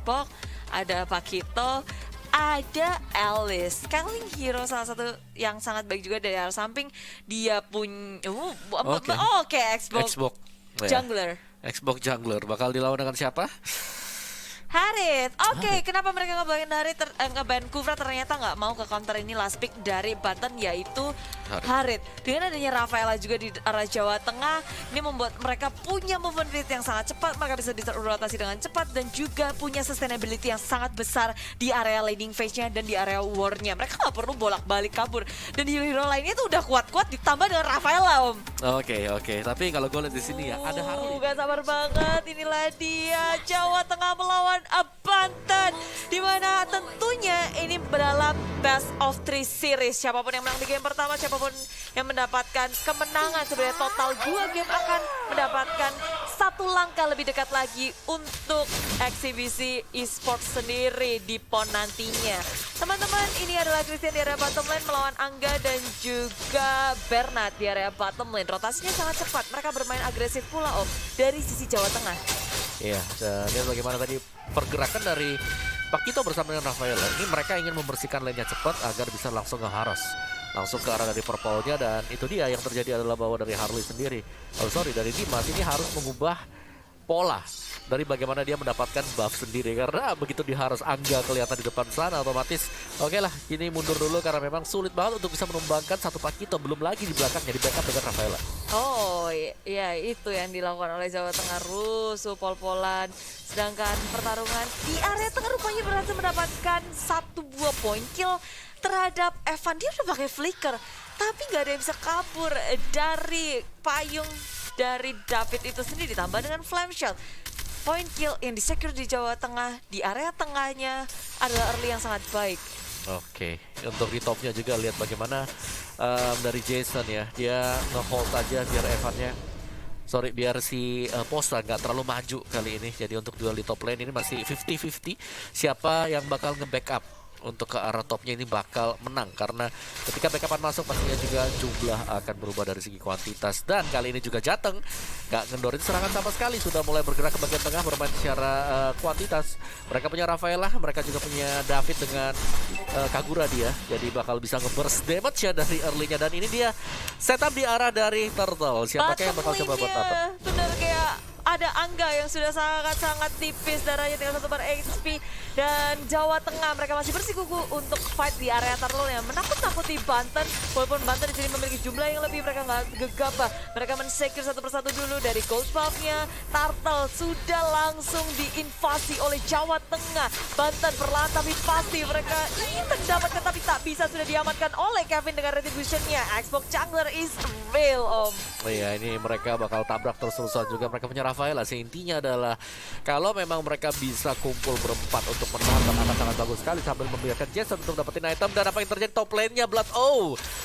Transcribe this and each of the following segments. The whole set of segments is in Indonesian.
Xbox, ada Pakito, ada Alice. Kangling Hero salah satu yang sangat baik juga dari arah samping. Dia punya oke, Xbox Xbox Jungler. Xbox Jungler bakal dilawan dengan siapa? Harit, oke, kenapa mereka ngeban ngeban Kufra ternyata nggak mau ke counter ini last pick dari Banten yaitu Harit. Dengan adanya Rafaela juga di arah Jawa Tengah, ini membuat mereka punya movement rate yang sangat cepat, mereka bisa dirotasi dengan cepat dan juga punya sustainability yang sangat besar di area laning phase-nya dan di area war-nya. Mereka nggak perlu bolak-balik kabur dan hero-hero lainnya tuh udah kuat-kuat ditambah dengan Rafaela, Om. Oke. Tapi kalau gue lihat di sini ya ada Harley. Gak sabar banget, inilah dia Jawa Tengah melawan Banten, dimana tentunya ini dalam best of 3 series. Siapapun yang menang di game pertama, siapapun yang mendapatkan kemenangan sebenarnya total 2 game akan mendapatkan 1 langkah lebih dekat lagi untuk eksibisi e-sports sendiri di PON nantinya. Teman-teman, ini adalah Christian di area bottom lane melawan Angga dan juga Bernard di area bottom lane. Rotasinya sangat cepat, mereka bermain agresif pula, Om, dari sisi Jawa Tengah. Iya, lihat bagaimana tadi pergerakan dari Pakito bersama dengan Rafaela. Ini mereka ingin membersihkan lane-nya cepat agar bisa langsung ngeharas. Langsung ke arah dari purple-nya dan itu dia yang terjadi adalah bahwa dari Harley sendiri. Dari Dimas ini harus mengubah pola dari bagaimana dia mendapatkan buff sendiri. Karena begitu diharas Angga kelihatan di depan sana otomatis oke lah, ini mundur dulu karena memang sulit banget untuk bisa menumbangkan satu Pakito. Belum lagi di belakangnya di backup dengan Rafaela. Oh iya, itu yang dilakukan oleh Jawa Tengah, rusuh pol-polan. Sedangkan pertarungan di area tengah rupanya berhasil mendapatkan 1 buah point kill terhadap Evan. Dia udah pakai flicker, tapi nggak ada yang bisa kabur dari payung dari David itu sendiri, ditambah dengan flame shot. Point kill yang di-secure di Jawa Tengah, di area tengahnya adalah early yang sangat baik. Oke, untuk di topnya juga lihat bagaimana dari Jason ya, dia nge-hold aja biar si Posa nggak terlalu maju kali ini. Jadi untuk duel di top lane ini masih 50-50 siapa yang bakal nge-backup untuk ke arah topnya ini bakal menang. Karena ketika backupan masuk pastinya juga jumlah akan berubah dari segi kuantitas. Dan kali ini juga Jateng nggak ngendorin serangan sama sekali, sudah mulai bergerak ke bagian tengah bermain secara kuantitas. Mereka punya Rafaela, mereka juga punya David dengan Kagura dia. Jadi bakal bisa nge-burst damage ya dari early-nya. Dan ini dia setup di arah dari Turtle. Siapakah yang bakal coba buat apa? Bener, kayak ada Angga yang sudah sangat-sangat tipis, darahnya tinggal 1 bar HP. Dan Jawa Tengah mereka masih bersikukuh untuk fight di area Turtle yang menakut-nakuti Banten. Walaupun Banten di sini memiliki jumlah yang lebih, mereka nggak gegabah. Mereka men-secure satu persatu dulu dari Ghost Buff-nya. Turtle sudah langsung diinvasi oleh Jawa Tengah. Banten perlahan tapi pasti mereka ingin mendapatkan, tapi tak bisa, sudah diamankan oleh Kevin dengan retribution-nya. Xbox Jungler is real, Om. Oh iya, ini mereka bakal tabrak terus-terusan juga. Mereka punya Rafaela. Intinya adalah kalau memang mereka bisa kumpul berempat untuk menantang, akan sangat bagus sekali sambil membiarkan Jason untuk dapetin item. Dan apa yang terjadi top lane-nya Blood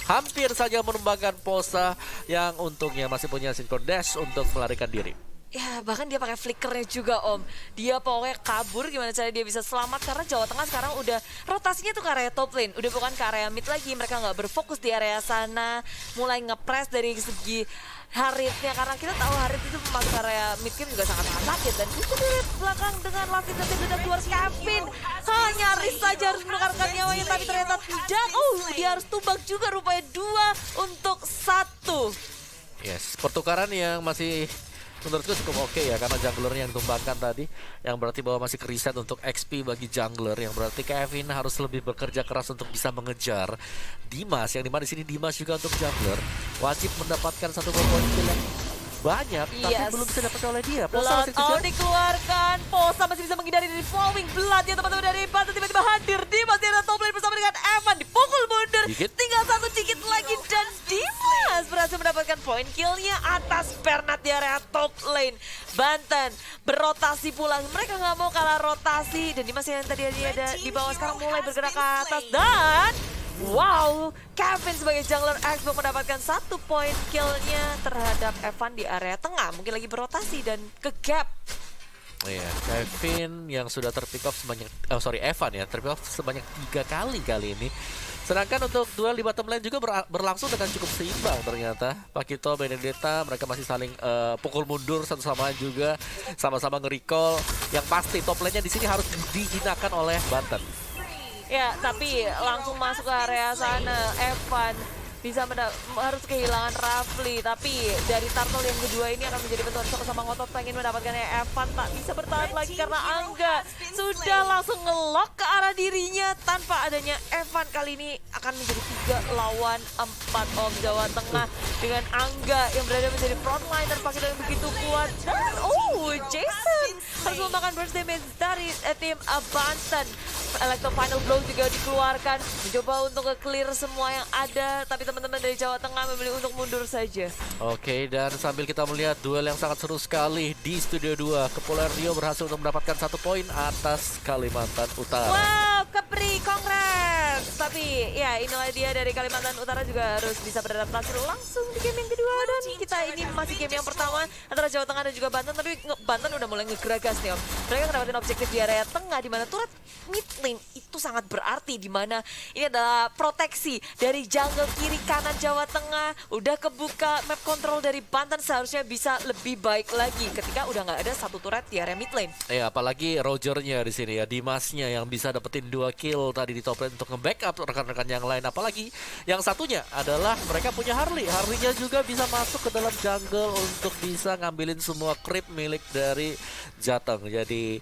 hampir saja menumbangkan Posa yang untungnya masih punya synchro dash untuk melarikan diri. Ya, bahkan dia pakai flickernya juga, Om. Dia pokoknya kabur gimana cara dia bisa selamat, karena Jawa Tengah sekarang udah rotasinya tuh ke area top lane, udah bukan ke area mid lagi. Mereka nggak berfokus di area sana, mulai nge-press dari segi Haritnya, karena kita tahu Harit itu masuk area mid game juga sangat-sangat sakit. Dan itu di belakang dengan last intercept sudah keluar Kevin. Nyaris saja harus menukarkan nyawanya, tapi ternyata tidak. Dia harus tumbang juga rupanya 2 untuk 1. Yes, pertukaran yang masih menurutku cukup oke ya, karena junglernya yang ditumbangkan tadi, yang berarti bahwa masih kereset untuk XP bagi jungler, yang berarti Kevin harus lebih bekerja keras untuk bisa mengejar Dimas, yang dimana di sini Dimas juga untuk jungler wajib mendapatkan 1 poin kill yang banyak, tapi belum bisa dapat oleh dia. Posa dikeluarkan, Posa masih bisa menghindari dari flowing blood ya teman-teman dari Banten. Tiba-tiba hadir Dimas di area top lane bersama dengan Evan, dipukul mundur, tinggal 1 dikit lagi dan Dimas berhasil mendapatkan poin killnya atas Bernard di area top lane. Banten berotasi pulang, mereka nggak mau kalah rotasi, dan Dimas yang tadi ada di bawah sekarang mulai bergerak ke atas. Dan wow, Kevin sebagai jungler Xbox mendapatkan 1 poin killnya terhadap Evan di area tengah. Mungkin lagi berotasi dan ke gap. Iya, Kevin yang sudah terpick off sebanyak, Evan ya, terpick off sebanyak 3 kali ini. Sedangkan untuk duel di bottom lane juga berlangsung dengan cukup seimbang ternyata. Pakito, Benedetta, mereka masih saling pukul mundur satu sama lain juga, sama-sama nge-recall. Yang pasti top lane-nya di sini harus dihinakan oleh Banten. Ya, tapi langsung masuk ke area sana, Evan bisa harus kehilangan Rafli, tapi dari Turtle yang kedua ini akan menjadi bentukan sama-sama ngotot pengen mendapatkannya. Evan tak bisa bertahan lagi karena Angga sudah langsung nge-lock ke arah dirinya. Tanpa adanya Evan kali ini akan menjadi 3 lawan 4 Om Jawa Tengah dengan Angga yang berada menjadi frontliner pakai yang begitu kuat. Dan Jason harus memakan burst damage dari tim Banten. Electro Final Blow juga dikeluarkan, mencoba untuk nge-clear semua yang ada, tapi teman-teman dari Jawa Tengah memilih untuk mundur saja. Oke, dan sambil kita melihat duel yang sangat seru sekali di Studio 2, Kepulauan Rio berhasil untuk mendapatkan 1 poin atas Kalimantan Utara. Wow, Kepri, congrats! Tapi ya inilah dia dari Kalimantan Utara juga harus bisa beradaptasi langsung di game yang kedua. Dan kita ini masih game yang pertama antara Jawa Tengah dan juga Banten, tapi Banten udah mulai ngegeragas nih Om. Mereka ngedapetin objektif di area tengah, di mana turret mid lane itu sangat berarti, di mana ini adalah proteksi dari jungle kiri kanan Jawa Tengah. Udah kebuka map control dari Banten, seharusnya bisa lebih baik lagi ketika udah nggak ada satu turret di area mid lane. Ya, apalagi Rogernya di sini ya, Dimasnya yang bisa dapetin 2 kill tadi di top lane untuk nge-backup rekan-rekan yang lain. Apalagi yang satunya adalah mereka punya Harley. Harley-nya juga bisa masuk ke dalam jungle untuk bisa ngambilin semua creep milik dari Jateng. Jadi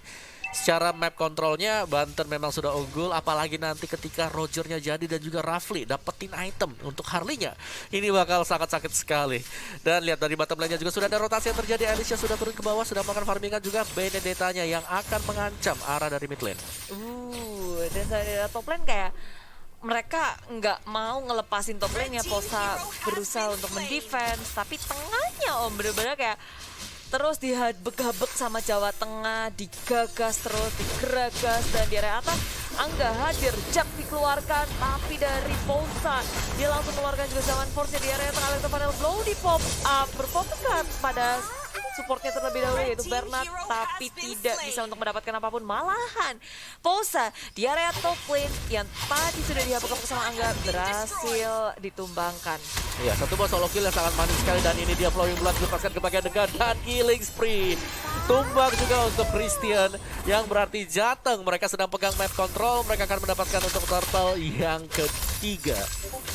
secara map kontrolnya Banten memang sudah unggul, apalagi nanti ketika Rogernya jadi dan juga Rafli dapetin item untuk Harley-nya. Ini bakal sangat sakit sekali. Dan lihat dari bottom lane-nya juga sudah ada rotasi yang terjadi. Alicia sudah turun ke bawah, sudah makan farmingan juga Benedetta-nya yang akan mengancam arah dari mid lane. Dan dari top lane kayak mereka nggak mau ngelepasin top lane-nya. Posa berusaha untuk mendefense, tapi tengahnya Om bener-bener kayak terus dihabek-habek sama Jawa Tengah, digagas terus, digeragas, dan di area atas Angga hadir, Jack dikeluarkan, tapi dari Posa dia langsung mengeluarkan juga zaman force-nya di area tengah. Electro Final Blow di pop up, berfokus pada supportnya terlebih dahulu yaitu Bernard, tapi tidak bisa untuk mendapatkan apapun. Malahan Posa di area top lane yang tadi sudah dihabek sama Angga berhasil ditumbangkan. Ya, satu buah solo kill yang sangat manis sekali, dan ini dia Flowing Blood lepaskan ke bagian dekat dan killing spree. Tumbang juga untuk Christian, yang berarti Jateng mereka sedang pegang map control. Mereka akan mendapatkan untuk Turtle yang ketiga.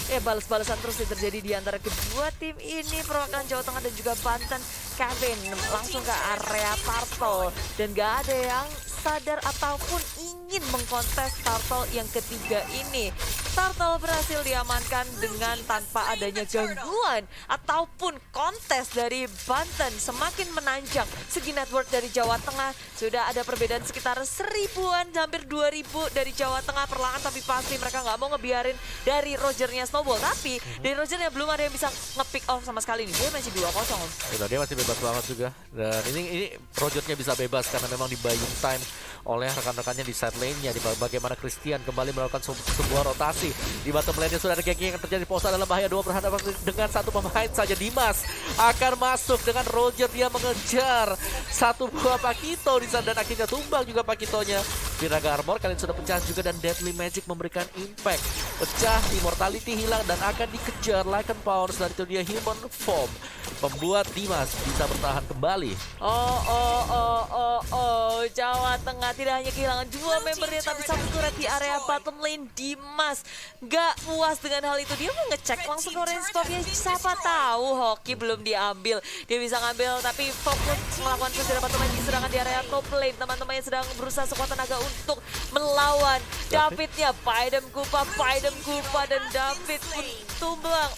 Ya, balas-balasan terus yang terjadi di antara kedua tim ini, perwakilan Jawa Tengah dan juga Banten. Kevin langsung ke area Turtle dan gak ada yang sadar ataupun ingin mengkontes Turtle yang ketiga ini. Turtle berhasil diamankan dengan tanpa adanya gangguan ataupun kontes dari Banten. Semakin menanjak segi network dari Jawa Tengah. Sudah ada perbedaan sekitar 1000-an, hampir 2000 dari Jawa Tengah. Perlahan tapi pasti mereka nggak mau ngebiarin dari Rogernya Snowball. Tapi dari Rogernya belum ada yang bisa nge-pick off sama sekali nih. Dia masih 2-0. Dia masih bebas banget juga. Dan ini Rogernya bisa bebas karena memang di buying time oleh rekan-rekannya di side lane-nya. Bagaimana Christian kembali melakukan sebuah rotasi. Di bottom lane-nya sudah ada geng yang terjadi. Posa dalam bahaya, 2 berhadapan dengan satu pemain saja. Dimas akan masuk dengan Roger, dia mengejar satu buah Pakito di sana dan akhirnya tumbang juga Pakitonya. Viraga Armor kalian sudah pecah juga dan Deadly Magic memberikan impact. Pecah, Immortality hilang dan akan dikejar Lycan Powers, dari itu dia Human Form, membuat Dimas bisa bertahan kembali. Jawa Tengah tidak hanya kehilangan 2 membernya tapi 1 turret di area bottom lane. Dimas gak puas dengan hal itu, dia mau ngecek langsung ke range stopnya. Siapa tahu hoki belum diambil, dia bisa ngambil tapi fokus melakukan kejar bottom lane. Sedangkan di area top lane teman-temannya sedang berusaha sekuat tenaga untuk melawan Davidnya. Paidem Kupa dan David pun tumbang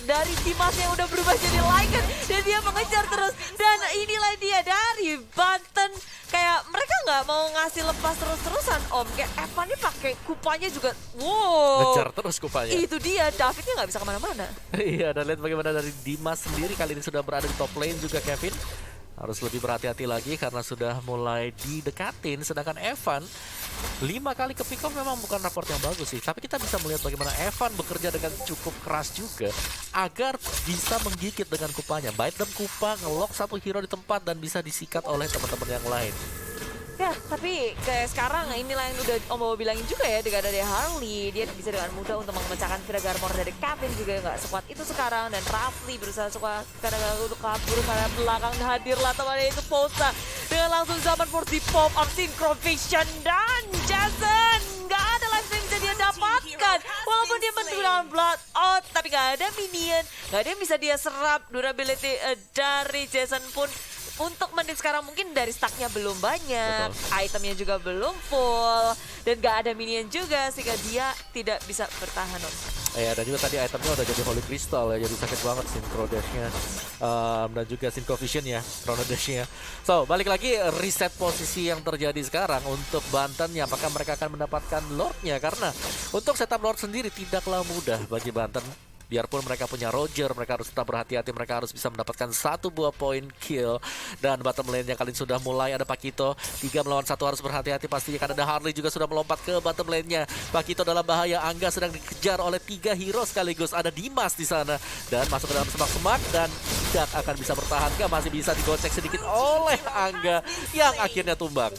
dari Dimas yang udah berubah jadi Lycan dan dia mengejar terus. Dan inilah dia dari Banten, kayak mereka nggak mau ngasih lepas terus-terusan Om. Kayak Evan ini pakai kupanya juga, wow, Ngejar terus kupanya. itu dia, Davidnya nggak bisa kemana-mana. Iya, dan lihat bagaimana dari Dimas sendiri kali ini sudah berada di top lane juga Kevin. harus lebih berhati-hati lagi karena sudah mulai didekatin. Sedangkan Evan 5 kali ke pick off memang bukan raport yang bagus sih, tapi kita bisa melihat bagaimana Evan bekerja dengan cukup keras juga agar bisa menggigit dengan kupanya. Bite them kupa, ngelock satu hero di tempat dan bisa disikat oleh teman-teman yang lain. Ya, tapi kayak sekarang inilah yang udah Om Bobo bilangin juga ya, dengan ada Harley, dia bisa dengan mudah untuk memecahkan Vira Garmor dari Kevin juga nggak sekuat itu sekarang, dan Rafli berusaha kadang-kadang untuk kabur karena belakang hadirlah temannya itu Posa dengan langsung zaman force di pop up synchro vision dan Jason nggak ada life yang bisa dia dapatkan walaupun dia menggunakan blood out, tapi nggak ada minion, nggak ada yang bisa dia serap. Durability dari Jason pun untuk menit sekarang mungkin dari stacknya belum banyak, itemnya juga belum full, dan gak ada minion juga sehingga dia tidak bisa bertahan. Ya, dan juga tadi itemnya udah jadi Holy Crystal ya, jadi sakit banget Synchro Dash-nya dan juga Synchro Vision ya, Chrono Dash-nya. So, balik lagi reset posisi yang terjadi sekarang untuk Banten ya, apakah mereka akan mendapatkan Lord-nya? Karena untuk setup Lord sendiri tidaklah mudah bagi Banten. Biarpun mereka punya Roger, mereka harus tetap berhati-hati, mereka harus bisa mendapatkan 1 buah poin kill. Dan bottom lane-nya kali ini sudah mulai, ada Pakito 3 melawan 1, harus berhati-hati pastinya karena ada Harley juga sudah melompat ke bottom lane-nya. Pakito dalam bahaya, Angga sedang dikejar oleh 3 hero sekaligus, ada Dimas di sana dan masuk ke dalam semak-semak dan tidak akan bisa bertahan. Masih bisa digocek sedikit oleh Angga yang akhirnya tumbang.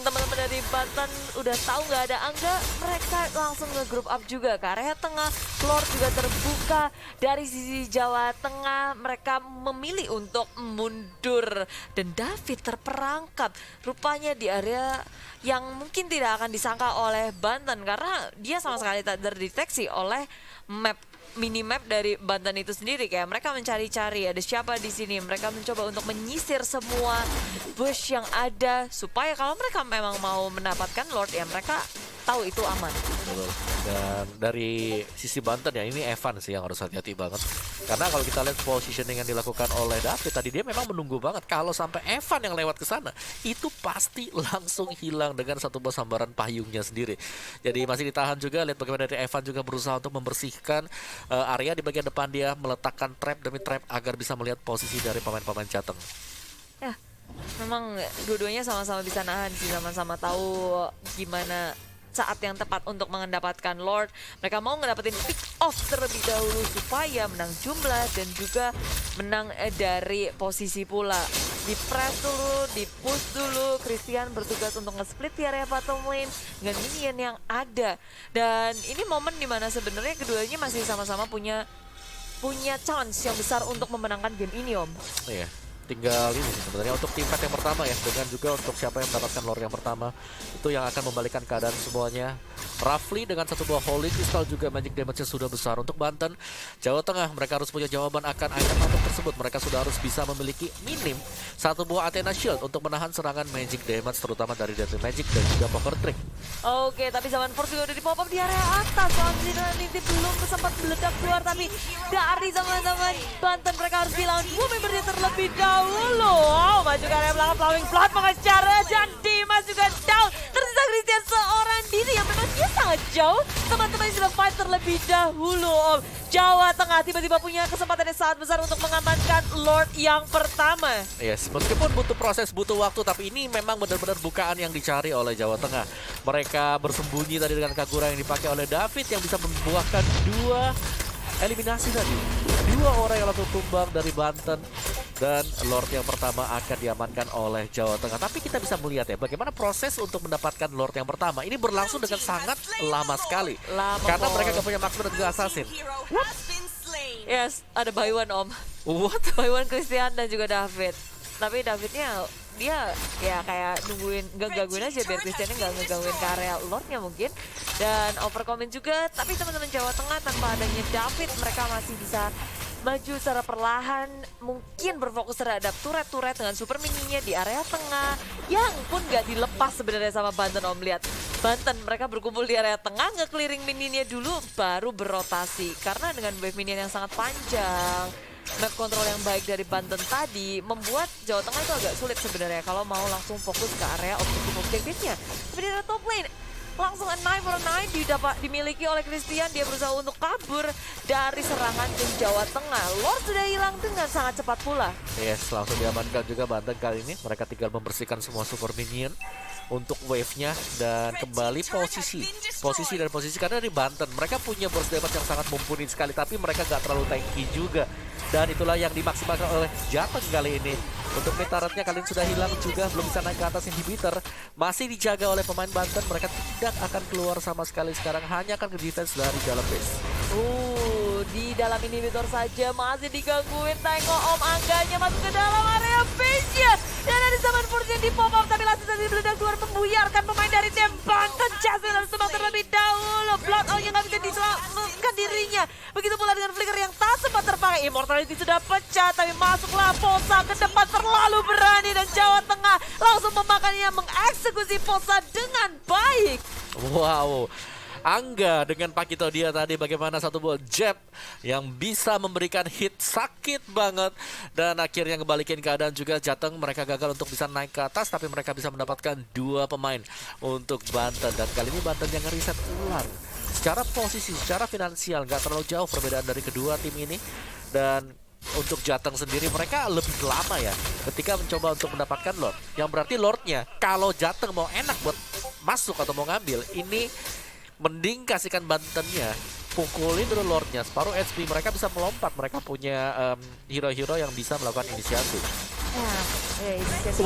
Teman-teman dari Banten udah tahu nggak ada Angga, mereka langsung nge-group up juga ke area tengah. Lord juga terbuka dari sisi Jawa Tengah, mereka memilih untuk mundur dan David terperangkap rupanya di area yang mungkin tidak akan disangka oleh Banten karena dia sama sekali tak terdeteksi oleh minimap dari Banten itu sendiri. Kayak mereka mencari-cari ada siapa di sini, mereka mencoba untuk menyisir semua bush yang ada supaya kalau mereka memang mau mendapatkan Lord ya mereka tahu itu aman. Betul. Dan dari sisi Banten ya, ini Evan sih yang harus hati-hati banget. Karena kalau kita lihat positioning yang dilakukan oleh David tadi, dia memang menunggu banget. Kalau sampai Evan yang lewat ke sana, itu pasti langsung hilang dengan satu buah sambaran payungnya sendiri. Jadi masih ditahan juga, lihat bagaimana dari Evan juga berusaha untuk membersihkan area di bagian depan dia, meletakkan trap demi trap agar bisa melihat posisi dari pemain-pemain Jateng. Ya, memang dua-duanya sama-sama bisa nahan sih, sama-sama tahu gimana saat yang tepat untuk mendapatkan Lord. Mereka mau ngedapetin pick off terlebih dahulu supaya menang jumlah dan juga menang dari posisi pula. Di press dulu, di push dulu. Christian bertugas untuk nge-split di area bottom lane dengan minion yang ada. Dan ini momen dimana sebenarnya keduanya masih sama-sama punya chance yang besar untuk memenangkan game ini, Om. Iya. Tinggal ini sebenarnya untuk tim fight yang pertama ya, dengan juga untuk siapa yang mendapatkan Lord yang pertama itu yang akan membalikan keadaan semuanya. Rafli dengan satu buah Holy Crystal juga magic damage-nya sudah besar. Untuk Banten, Jawa Tengah mereka harus punya jawaban akan item-item tersebut. Mereka sudah harus bisa memiliki minim satu buah Athena Shield untuk menahan serangan magic damage terutama dari Deadly Magic dan juga Poker Trick. Oke, tapi zaman Force juga udah di pop up di area atas. Soalnya ini belum sempat meledak keluar, tapi dari zaman-zaman Banten mereka harus bilang 2 membernya terlebih dahulu. Wow, maju ke area belakang, Flowing Flood mengejar dan Dimas juga down. Tersisa Christian seorang diri yang memang dia sangat jauh. Teman-teman sudah fight terlebih dahulu, Om. Jawa Tengah tiba-tiba punya kesempatan yang sangat besar untuk mengamankan Lord yang pertama. Yes, meskipun butuh proses, butuh waktu, tapi ini memang benar-benar bukaan yang dicari oleh Jawa Tengah. Mereka bersembunyi tadi dengan Kagura yang dipakai oleh David yang bisa membuahkan 2 eliminasi tadi. 2 orang yang langsung tumbang dari Banten. Dan Lord yang pertama akan diamankan oleh Jawa Tengah. Tapi kita bisa melihat ya bagaimana proses untuk mendapatkan Lord yang pertama. Ini berlangsung dengan sangat lama sekali. Karena mereka gak punya Marksman dan juga Assassin. Yes, ada Baywan, Om. What? Baywan, Christian dan juga David. Tapi Davidnya dia ya kayak nungguin, gangguin aja biar Christiannya nggak ngegangguin ke area Lordnya mungkin. Dan overcomment juga, tapi teman-teman Jawa Tengah tanpa adanya David mereka masih bisa maju secara perlahan, mungkin berfokus terhadap turret-turret dengan super mininya di area tengah yang pun gak dilepas sebenarnya sama Banten. Om, lihat Banten mereka berkumpul di area tengah, nge-clearing mininya dulu baru berotasi karena dengan wave minion yang sangat panjang, map control yang baik dari Banten tadi membuat Jawa Tengah itu agak sulit sebenarnya kalau mau langsung fokus ke area objektif-objektifnya. Tapi di area top lane langsung a 9 for a 9 dimiliki oleh Christian. Dia berusaha untuk kabur dari serangan tim Jawa Tengah. Lord sudah hilang dengan sangat cepat pula. Yes, langsung diamankan juga Banten kali ini. Mereka tinggal membersihkan semua super minion untuk wave-nya dan kembali posisi karena dari Banten mereka punya burst damage yang sangat mumpuni sekali, tapi mereka gak terlalu tanky juga, dan itulah yang dimaksimalkan oleh Jateng kali ini. Untuk mid turretnya kalian sudah hilang juga, belum bisa naik ke atas inhibitor, masih dijaga oleh pemain Banten. Mereka tidak akan keluar sama sekali sekarang, hanya akan ke defense dari dalam base. Di dalam inhibitor saja masih digangguin. Tengok Om Angganya masuk ke dalam area base-nya. Dan ada zaman Force yang di pop up, tapi langsung saja meledak keluar membuyarkan pemain dari tim Banten. Jasmine harus tebak terlebih dahulu. Blood Owl yang nggak bisa diselamatkan dirinya. Begitu pula dengan Flicker yang tak sempat terpakai. Immortality sudah pecah, tapi masuklah Posa ke depan terlalu berani. Dan Jawa Tengah langsung memakannya, mengeksekusi Posa dengan baik. Wow, Angga dengan Pakito dia tadi bagaimana satu buah jab yang bisa memberikan hit sakit banget, dan akhirnya ngebalikin keadaan juga. Jateng mereka gagal untuk bisa naik ke atas, tapi mereka bisa mendapatkan 2 pemain untuk Banten, dan kali ini Banten yang ngeriset ulang. Secara posisi, secara finansial nggak terlalu jauh perbedaan dari kedua tim ini, dan untuk Jateng sendiri mereka lebih lama ya ketika mencoba untuk mendapatkan Lord, yang berarti Lordnya kalau Jateng mau enak buat masuk atau mau ngambil ini, mending kasihkan Bantennya, pukulin dulu Lordnya, separuh HP mereka bisa melompat. Mereka punya hero-hero yang bisa melakukan inisiatif. Inisiatif.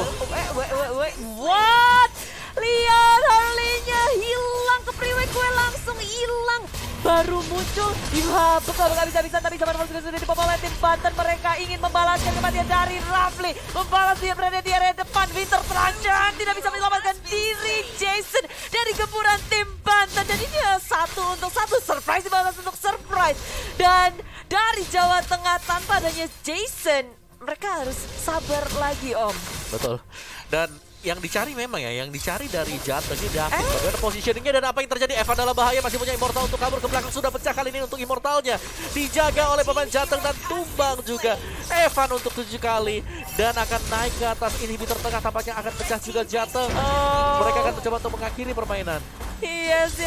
What? Lihat Harley-nya hilang ke freeway, gue langsung hilang. Baru muncul di betul gak bisa tapi zaman sudah dipopol oleh tim Banten. Mereka ingin membalaskan kematian dari Rafli. Membalas dia berada di area depan. Winter terancam, tidak bisa menyelamatkan diri Jason dari gempuran tim Banten. Dan ini 1 untuk 1, surprise dibalas untuk surprise. Dan dari Jawa Tengah tanpa adanya Jason, mereka harus sabar lagi Om. Betul. Dan yang dicari memang ya, yang dicari dari Jateng ini David. Bagaimana positioningnya dan apa yang terjadi? Evan dalam bahaya, masih punya Immortal untuk kabur ke belakang. Sudah pecah kali ini untuk Immortalnya. Dijaga oleh pemain Jateng dan tumbang juga. Evan untuk 7 kali dan akan naik ke atas inhibitor tengah. Tampaknya akan pecah juga Jateng. Mereka akan mencoba untuk mengakhiri permainan. Yes.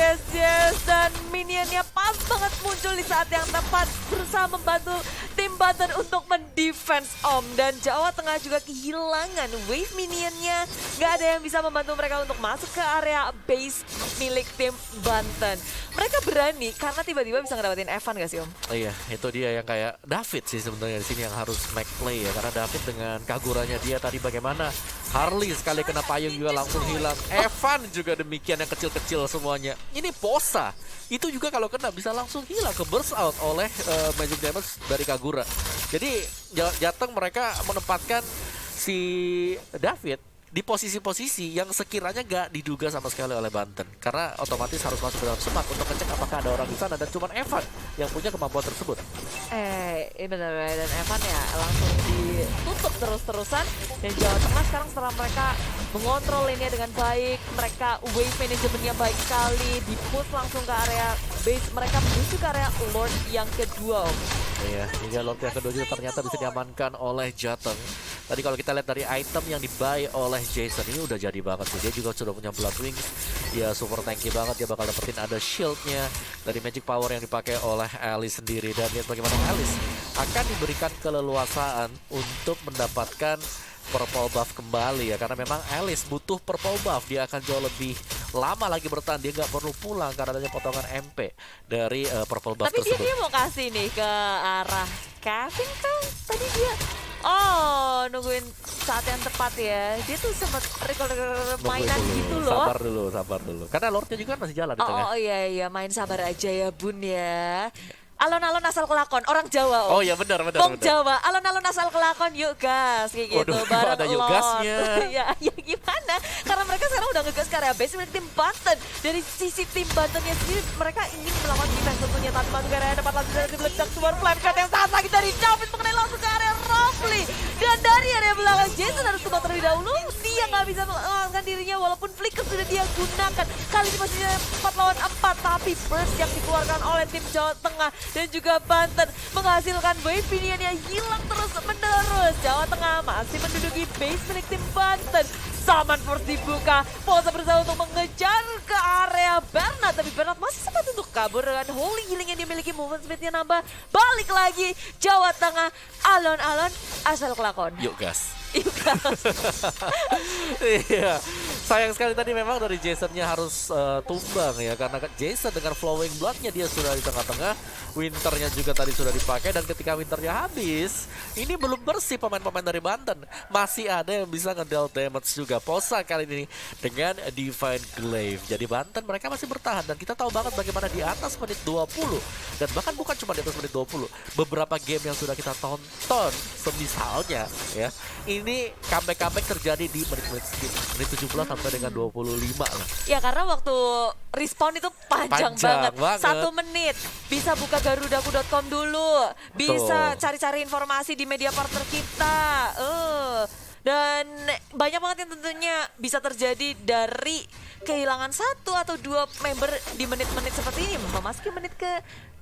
Dan minionnya pas banget muncul di saat yang tepat, berusaha membantu tim Banten untuk mendefense Om. Dan Jawa Tengah juga kehilangan wave minionnya. Gak ada yang bisa membantu mereka untuk masuk ke area base milik tim Banten. Mereka berani karena tiba-tiba bisa ngedapetin Evan gak sih Om? Iya, itu dia yang kayak David sih sebenarnya di sini yang harus make play ya, karena David dengan kagurannya dia tadi bagaimana Harley sekali kena payung juga langsung hilang. Evan juga demikian, yang kecil-kecil semuanya. Ini Posa itu juga kalau kena bisa langsung hilang, ke burst out oleh magic damage dari Kagura. Jadi Jateng mereka menempatkan si David di posisi-posisi yang sekiranya gak diduga sama sekali oleh Banten, karena otomatis harus masuk ke dalam semak untuk ngecek apakah ada orang di sana, dan cuma Evan yang punya kemampuan tersebut. Benar, dan Evan ya langsung ditutup terus-terusan. Dan Jawa Tengah sekarang setelah mereka mengontrol ini dengan baik, mereka wave manajemennya baik sekali, di-push langsung ke area base, mereka menuju ke area Lord yang kedua Om. Iya, hingga Lord yang kedua juga ternyata bisa diamankan oleh Jateng. Tadi kalau kita lihat dari item yang dibuy oleh Jason, ini udah jadi banget sih. Dia juga sudah punya Blood Wings, dia super tanky banget. Dia bakal dapetin ada shieldnya dari magic power yang dipakai oleh Alice sendiri. Dan lihat bagaimana Alice akan diberikan keleluasaan untuk mendapatkan purple buff kembali ya, karena memang Alice butuh purple buff. Dia akan jauh lebih lama lagi bertahan, dia nggak perlu pulang karena adanya potongan MP dari purple buff tapi tersebut. Tapi dia mau kasih nih ke arah Kevin kan tadi dia nungguin saat yang tepat ya. Dia tuh sempat recall mainan gitu loh. Sabar dulu karena Lordnya juga kan masih jalan di tengah. Iya, main sabar aja ya Bun ya. Alon-alon asal kelakon, orang Jawa Om. Oh iya benar. Bong Jawa, alon-alon asal kelakon, yuk gas, kayak gitu. Waduh, bareng ada yuk gasnya. ya gimana? Karena mereka sekarang udah ngegas ke area base milik tim Banten. Dari sisi tim Bantennya sendiri, mereka ingin melakukan defense tentunya. Tapi masuk ke area depan langsung dari meledak keluar flame shot yang sangat sakit dari David mengenai langsung ke area Rafli. Dan dari area belakang Jason harus tumbang terlebih dahulu. Dia nggak bisa melakukan dirinya walaupun flicker sudah dia gunakan. Kali ini masih 4 lawan 4, tapi burst yang dikeluarkan oleh tim Jawa Tengah dan juga Banten menghasilkan wave minion yang hilang terus menerus. Jawa Tengah masih menduduki base milik tim Banten. Zaman Force dibuka. Posa berusaha untuk mengejar ke area Bernard. Tapi Bernard masih sempat untuk kabur dengan Holy Healing yang dimiliki. Movement speednya nambah. Balik lagi. Jawa Tengah. Alon-alon asal kelakon. Yuk gas. Yuk gas. Iya, sayang sekali tadi memang dari Jasonnya harus tumbang ya, karena Jason dengan flowing bloodnya dia sudah di tengah-tengah, Winternya juga tadi sudah dipakai, dan ketika Winternya habis, ini belum bersih pemain-pemain dari Banten, masih ada yang bisa ngedeal damage juga. Posa kali ini dengan Divine Glaive, jadi Banten mereka masih bertahan, dan kita tahu banget bagaimana di atas menit 20, dan bahkan bukan cuma di atas menit 20, beberapa game yang sudah kita tonton, semisalnya ya, ini comeback terjadi di menit 17 sampai dengan 25 lah. Ya karena waktu respawn itu panjang banget. 1 menit. Bisa buka garudaku.com dulu. Bisa cari-cari informasi di media partner kita. Dan banyak banget yang tentunya bisa terjadi dari kehilangan 1 atau 2 member di menit-menit seperti ini. Memasuki menit ke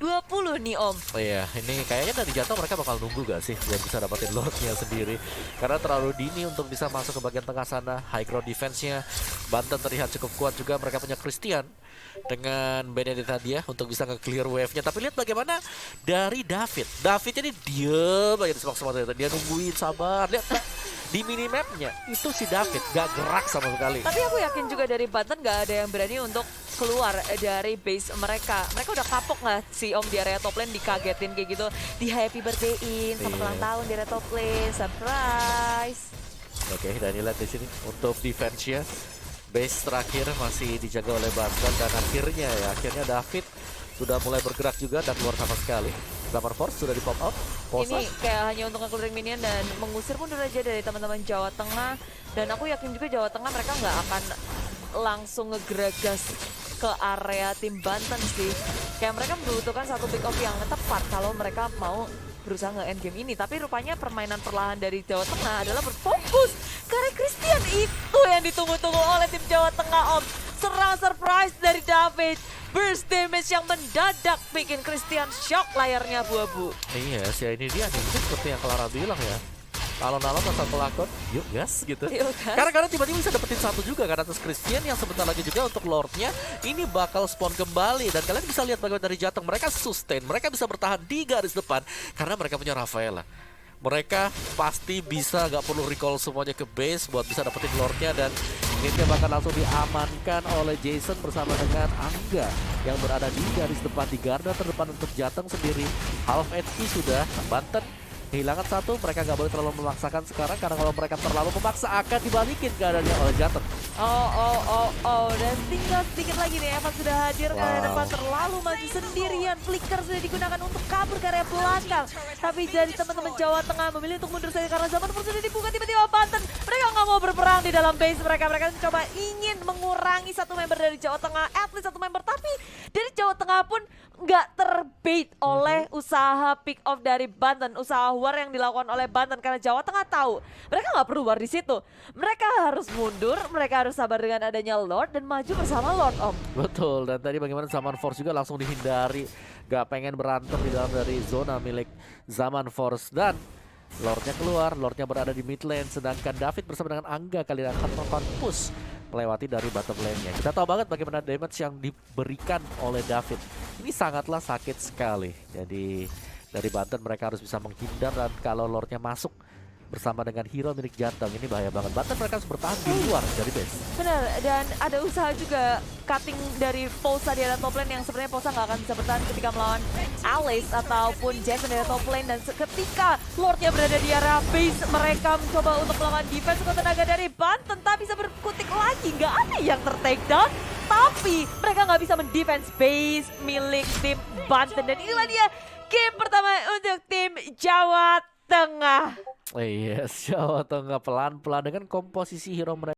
20 nih Om. Oh iya, ini kayaknya dari jatuh mereka bakal nunggu gak sih buat bisa dapetin Lordnya sendiri, karena terlalu dini untuk bisa masuk ke bagian tengah sana. High ground defense-nya Banten terlihat cukup kuat juga. Mereka punya Christian dengan Benedetta dia untuk bisa nge-clear wave-nya. Tapi lihat bagaimana dari David ini diem aja di semak-semak. Dia nungguin sabar. Lihat di minimapnya itu si David gak gerak sama sekali. Tapi aku yakin juga dari Banten gak ada yang berani untuk keluar dari base mereka. Mereka udah kapok lah si Om di area top lane, dikagetin kayak gitu, di happy birthday-in selamat ulang tahun di area top lane, surprise. Oke, dan lihat di sini untuk defense-nya, base terakhir masih dijaga oleh Banten, dan akhirnya David sudah mulai bergerak juga dan keluar sama sekali. Summer Force sudah di pop out. Ini kayak hanya untuk nge-clearing minion dan mengusir pun aja dari teman-teman Jawa Tengah. Dan aku yakin juga Jawa Tengah mereka nggak akan langsung ngegeragas ke area tim Banten sih. Kayak mereka membutuhkan satu pick off yang tepat kalau mereka mau berusaha nge-end game ini. Tapi rupanya permainan perlahan dari Jawa Tengah adalah berfokus karena Christian itu yang ditunggu-tunggu oleh tim Jawa Tengah Om. Serang surprise dari David, burst damage yang mendadak bikin Christian shock, layarnya abu-abu. Iya sih, ini dia nih, seperti yang Clara bilang ya, alon-alon asal pelakon, yuk gas gitu. Karena tiba-tiba bisa dapetin 1 juga kan atas Christian, yang sebentar lagi juga untuk Lordnya ini bakal spawn kembali. Dan kalian bisa lihat bagaimana dari Jateng, mereka sustain, mereka bisa bertahan di garis depan karena mereka punya Rafaela. Mereka pasti bisa gak perlu recall semuanya ke base buat bisa dapetin Lordnya, dan ini bakal langsung diamankan oleh Jason bersama dengan Angga yang berada di garis depan, di garda terdepan untuk Jateng sendiri. Half HP sudah, Banten kehilangan 1, mereka nggak boleh terlalu memaksakan sekarang, karena kalau mereka terlalu memaksa akan dibalikin keadaannya oleh Jateng. Dan tinggal sedikit lagi nih, Evan sudah hadir ke area depan, terlalu maju sendirian. Flicker sudah digunakan untuk kabur ke area belakang. Tapi dari teman-teman Jawa Tengah memilih untuk mundur saja karena zaman sudah dibuka. Tiba-tiba Banten, mereka nggak mau berperang di dalam base mereka. Mereka coba ingin mengurangi 1 member dari Jawa Tengah, at least 1 member. Tapi dari Jawa Tengah pun nggak terbait oleh usaha pick off dari Banten, usaha war yang dilakukan oleh Banten, karena Jawa Tengah tahu mereka nggak perlu war di situ. Mereka harus mundur, mereka harus sabar dengan adanya Lord dan maju bersama Lord Om. Betul, dan tadi bagaimana Zaman Force juga langsung dihindari, gak pengen berantem di dalam dari zona milik Zaman Force. Dan Lordnya keluar, Lordnya berada di mid lane, sedangkan David bersama dengan Angga kali ini akan melakukan push melewati dari bottom lane-nya. Kita tahu banget bagaimana damage yang diberikan oleh David. Ini sangatlah sakit sekali. Jadi dari Banten mereka harus bisa menghindar, dan kalau Lordnya masuk bersama dengan hero milik Jateng ini bahaya banget. Banten mereka harus bertahan di luar dari base. Benar, dan ada usaha juga cutting dari Posa di area top lane, yang sebenarnya Posa nggak akan bisa bertahan ketika melawan Alice ataupun Jason di area top lane. Dan ketika Lordnya berada di area base, mereka mencoba untuk melawan defense ke tenaga dari Banten, tak bisa berkutik lagi, nggak ada yang ter-take down. Tapi mereka nggak bisa mendefense base milik tim Banten, dan inilah dia game pertama untuk tim Jawa Tengah. Yes, Jawa Tengah pelan-pelan dengan komposisi hero mereka.